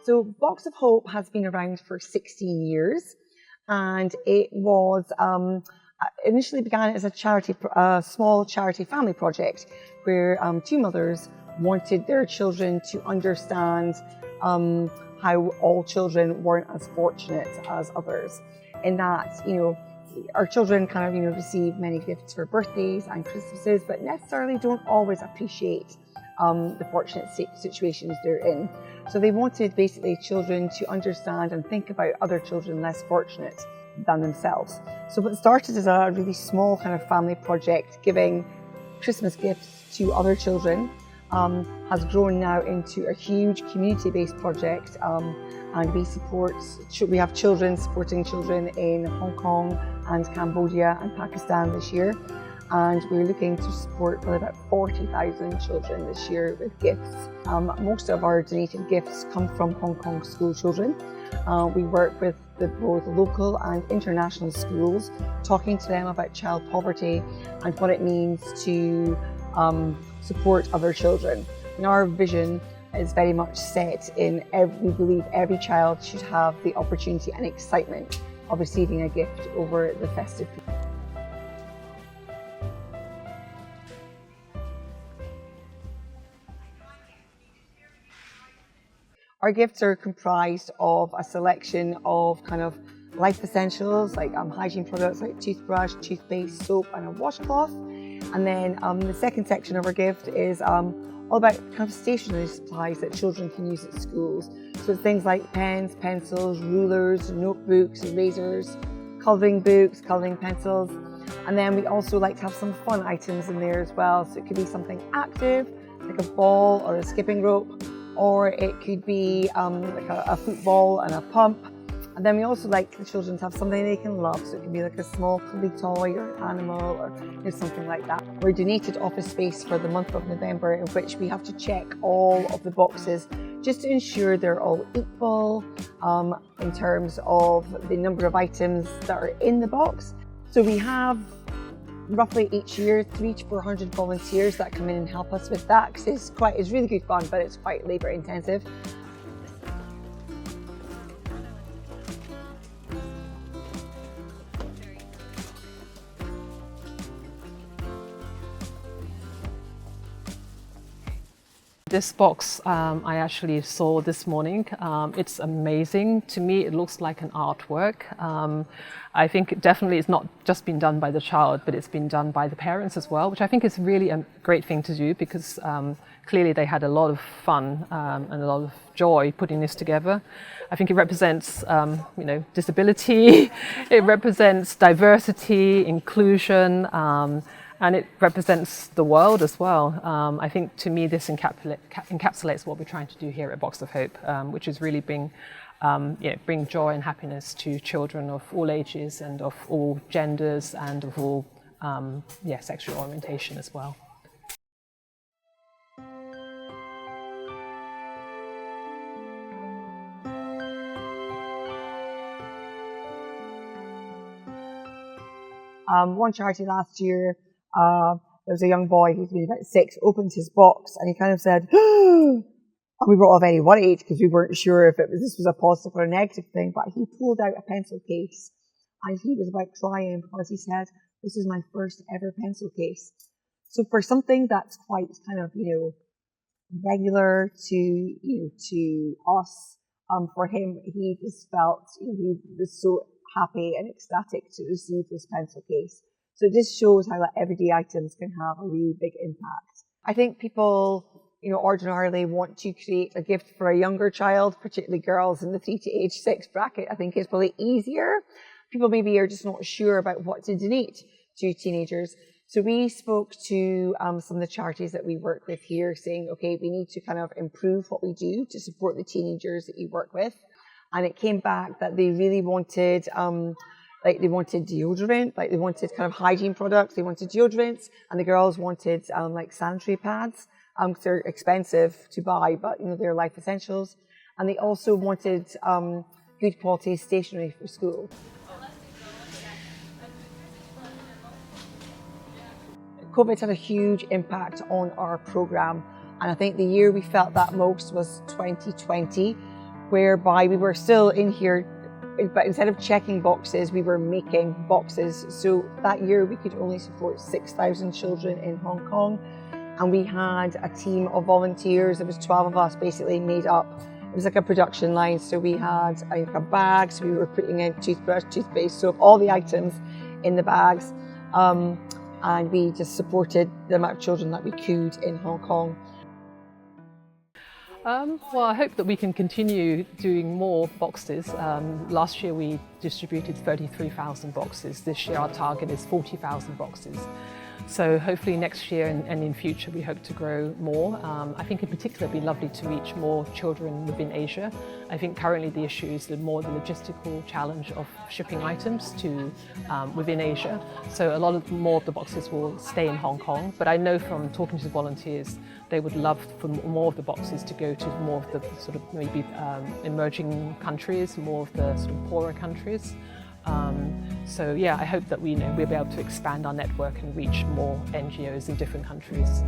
So Box of Hope has been around for 16 years, and it was initially began as a small charity family project where two mothers wanted their children to understand how all children weren't as fortunate as others, in that, our children kind of, receive many gifts for birthdays and Christmases, but necessarily don't always appreciate the fortunate situations they're in. So they wanted basically children to understand and think about other children less fortunate than themselves. So what started as a really small kind of family project, giving Christmas gifts to other children, has grown now into a huge community-based project, and we have children supporting children in Hong Kong and Cambodia and Pakistan this year, and we're looking to support probably about 40,000 children this year with gifts. Most of our donated gifts come from Hong Kong school children. We work with both local and international schools, talking to them about child poverty and what it means to support other children. And our vision is very much set in we believe every child should have the opportunity and excitement of receiving a gift over the festive period. Our gifts are comprised of a selection of kind of life essentials like hygiene products like toothbrush, toothpaste, soap and a washcloth. And then the second section of our gift is all about kind of stationery supplies that children can use at schools. So it's things like pens, pencils, rulers, notebooks, erasers, colouring books, colouring pencils. And then we also like to have some fun items in there as well. So it could be something active, like a ball or a skipping rope, or it could be like a football and a pump. And then we also like the children to have something they can love, so it can be like a small cuddly toy or an animal or something like that. We're donated office space for the month of November, in which we have to check all of the boxes just to ensure they're all equal in terms of the number of items that are in the box. So we have roughly each year 300 to 400 volunteers that come in and help us with that, because it's really good fun, but it's quite labour intensive. This box I actually saw this morning. It's amazing. To me, it looks like an artwork. I think definitely it's not just been done by the child, but it's been done by the parents as well, which I think is really a great thing to do, because clearly they had a lot of fun and a lot of joy putting this together. I think it represents disability, it represents diversity, inclusion, and it represents the world as well. I think to me this encapsulates what we're trying to do here at Box of Hope, which is really bring joy and happiness to children of all ages and of all genders and of all sexual orientation as well. One charity last year, there was a young boy who's been about 6, opened his box and he kind of said, and we were all very worried because we weren't sure if this was a positive or a negative thing, but he pulled out a pencil case and he was about crying because he said, "This is my first ever pencil case." So for something that's quite kind of, regular to us, for him, he just felt, he was so happy and ecstatic to receive this pencil case. So this shows how everyday items can have a really big impact. I think people, ordinarily want to create a gift for a younger child, particularly girls in the 3 to age 6 bracket. I think it's probably easier. People maybe are just not sure about what to donate to teenagers. So we spoke to some of the charities that we work with here, saying, okay, we need to kind of improve what we do to support the teenagers that you work with. And it came back that they really wanted, they wanted deodorant, they wanted kind of hygiene products, they wanted deodorants, and the girls wanted sanitary pads, because they're expensive to buy, but they're life essentials. And they also wanted good quality stationery for school. COVID had a huge impact on our programme, and I think the year we felt that most was 2020, whereby we were still in here, but instead of checking boxes, we were making boxes. So that year we could only support 6,000 children in Hong Kong. And we had a team of volunteers. There was 12 of us basically made up. It was like a production line. So we had a bag, so we were putting in toothbrush, toothpaste, soap, all the items in the bags. And we just supported the amount of children that we could in Hong Kong. Well, I hope that we can continue doing more boxes. Last year we distributed 33,000 boxes. This year our target is 40,000 boxes. So hopefully next year and in future we hope to grow more. I think in particular it'd be lovely to reach more children within Asia. I think currently the issue is more the logistical challenge of shipping items to within Asia. So a lot more of the boxes will stay in Hong Kong, but I know from talking to the volunteers they would love for more of the boxes to go to more of the sort of maybe emerging countries, more of the sort of poorer countries. So yeah, I hope that we'll be able to expand our network and reach more NGOs in different countries.